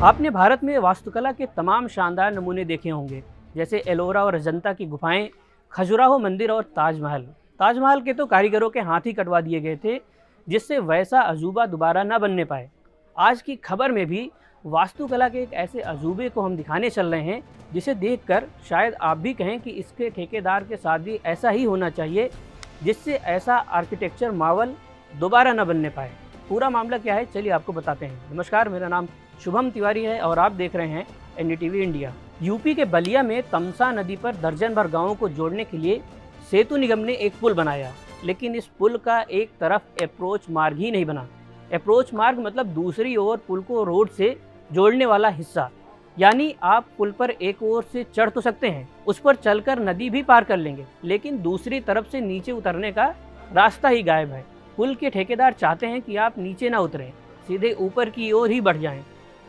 आपने भारत में वास्तुकला के तमाम शानदार नमूने देखे होंगे, जैसे एलोरा और अजंता की गुफाएं, खजुराहो मंदिर और ताजमहल। ताजमहल के तो कारीगरों के हाथ ही कटवा दिए गए थे, जिससे वैसा अजूबा दोबारा न बनने पाए। आज की खबर में भी वास्तुकला के एक ऐसे अजूबे को हम दिखाने चल रहे हैं, जिसे देखकर शायद आप भी कहें कि इसके ठेकेदार के साथ भी ऐसा ही होना चाहिए, जिससे ऐसा आर्किटेक्चर मावल दोबारा न बनने पाए। पूरा मामला क्या है, चलिए आपको बताते हैं। नमस्कार, मेरा नाम शुभम तिवारी है और आप देख रहे हैं एनडीटीवी इंडिया। यूपी के बलिया में तमसा नदी पर दर्जन भर गाँवों को जोड़ने के लिए सेतु निगम ने एक पुल बनाया, लेकिन इस पुल का एक तरफ अप्रोच मार्ग ही नहीं बना। अप्रोच मार्ग मतलब दूसरी ओर पुल को रोड से जोड़ने वाला हिस्सा, यानी आप पुल पर एक ओर से चढ़ तो सकते हैं, उस पर चलकर नदी भी पार कर लेंगे, लेकिन दूसरी तरफ से नीचे उतरने का रास्ता ही गायब है। पुल के ठेकेदार चाहते हैं कि आप नीचे ना उतरें, सीधे ऊपर की ओर ही बढ़ जाएं।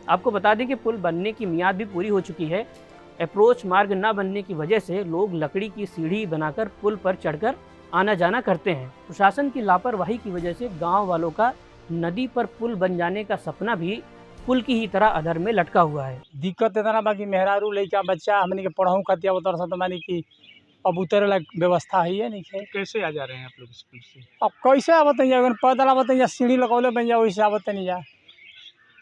आपको बता दें कि पुल बनने की मियाद भी पूरी हो चुकी है। अप्रोच मार्ग न बनने की वजह से लोग लकड़ी की सीढ़ी बनाकर पुल पर चढ़कर आना जाना करते हैं। प्रशासन की लापरवाही की वजह से गांव वालों का नदी पर पुल बन जाने का सपना भी पुल की ही तरह अधर में लटका हुआ है। दिक्कत इतना बाकी मेहरारू लइका बच्चा हमने के पढ़ाऊ खतिया उतर सा तो मानी कि अब उतरे ला व्यवस्था है नहीं है। कैसे आ जा रहे हैं आप लोग स्कूल से? अब कैसे आवत नहीं जा, पैदल आवत नहीं जा, सीढ़ी लगौले बन जा, वैसे आवत नहीं जा।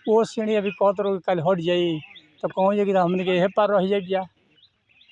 वो सीढ़ी अभी कहत रहो कल हट जाई तो कहूँ जाए कि हमने के यह पार रह जाए जा,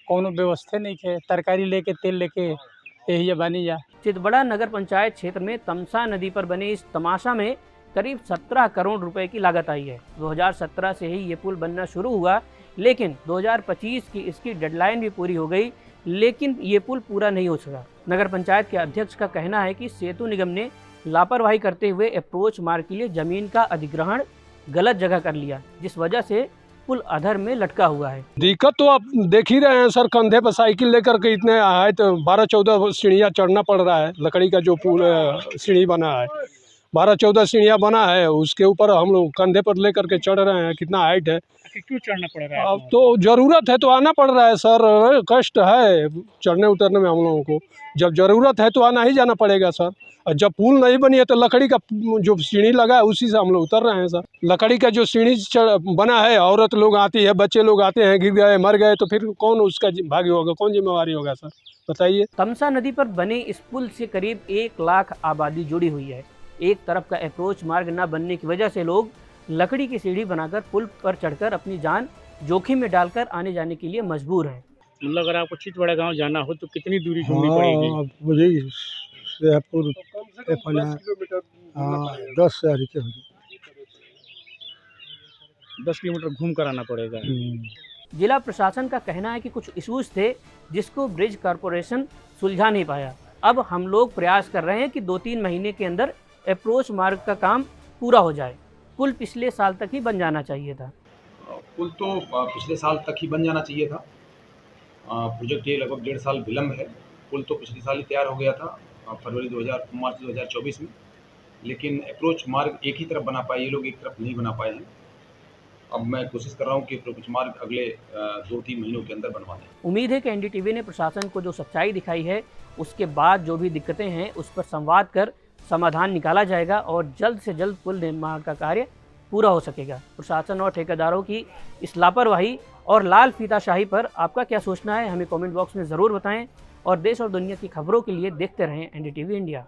कोनो व्यवस्था नहीं है। तरकारी लेके तेल लेके यही बनी जा। चितबड़ा नगर पंचायत क्षेत्र में तमसा नदी पर बने इस तमाशा में करीब 17 करोड़ रुपए की लागत आई है। 2017 से ही ये पुल बनना शुरू हुआ, लेकिन 2025 की इसकी डेडलाइन भी पूरी हो गई, लेकिन ये पुल पूरा नहीं हो सका। नगर पंचायत के अध्यक्ष का कहना है कि सेतु निगम ने लापरवाही करते हुए अप्रोच मार्ग के लिए जमीन का अधिग्रहण गलत जगह कर लिया, जिस वजह से पुल अधर में लटका हुआ है। दिक्कत तो आप देख ही रहे हैं सर, कंधे पर साइकिल लेकर के इतने आए तो 12-14 सीढ़ियाँ चढ़ना पड़ रहा है। लकड़ी का जो पुल सीढ़ी बना है, 12-14 सीढ़ियाँ बना है, उसके ऊपर हम लोग कंधे पर लेकर के चढ़ रहे हैं। कितना हाइट है, क्यों चढ़ना पड़ रहा है? अब तो ज़रूरत है तो आना पड़ रहा है सर। कष्ट है चढ़ने उतरने में हम लोगों को, जब ज़रूरत है तो आना ही जाना पड़ेगा सर। और जब पुल नहीं बनी है तो लकड़ी का जो सीढ़ी लगा है उसी से हम लोग उतर रहे हैं सर। लकड़ी का जो सीढ़ी बना है, औरत लोग आती है, बच्चे लोग आते हैं, गिर गए मर गए तो फिर कौन उसका भागी होगा, कौन जिम्मेवारी होगा सर, बताइए। तमसा नदी पर बने इस पुल से करीब 1 लाख आबादी जुड़ी हुई है। एक तरफ का अप्रोच मार्ग न बनने की वजह से लोग लकड़ी की सीढ़ी बनाकर पुल पर चढ़कर अपनी जान जोखिम में डालकर आने जाने के लिए मजबूर हैं। मतलब अगर आपको चितबड़ा गांव जाना हो तो कितनी दूरी घूमनी पड़ेगी? मुझे 10 से अधिक 10 किलोमीटर घूम कर आना पड़ेगा। जिला प्रशासन का कहना है कि कुछ इश्यूज थे जिसको ब्रिज कॉरपोरेशन सुलझा नहीं पाया। अब हम लोग प्रयास कर रहे हैं कि 2-3 महीने के अंदर अप्रोच मार्ग का काम पूरा हो जाए। पुल पिछले साल तक ही बन जाना चाहिए था। पुल तो पिछले साल तक ही बन जाना चाहिए था। प्रोजेक्ट ये लगभग 1.5 साल विलम्ब है। पुल तो पिछले साल ही तैयार हो गया था, मार्च 2024 में, लेकिन अप्रोच मार्ग एक ही तरफ बना पाए, ये लोग एक तरफ नहीं बना पाए हैं। अब मैं कोशिश कर रहा हूँ कि अप्रोच मार्ग अगले 2-3 महीनों के अंदर बनवा दें। उम्मीद है कि एनडीटीवी ने प्रशासन को जो सच्चाई दिखाई है, उसके बाद जो भी दिक्कतें हैं उस पर संवाद कर समाधान निकाला जाएगा और जल्द से जल्द पुल निर्माण का कार्य पूरा हो सकेगा। प्रशासन और ठेकेदारों की इस लापरवाही और लाल फीताशाही पर आपका क्या सोचना है, हमें कमेंट बॉक्स में ज़रूर बताएं और देश और दुनिया की खबरों के लिए देखते रहें एनडीटीवी इंडिया।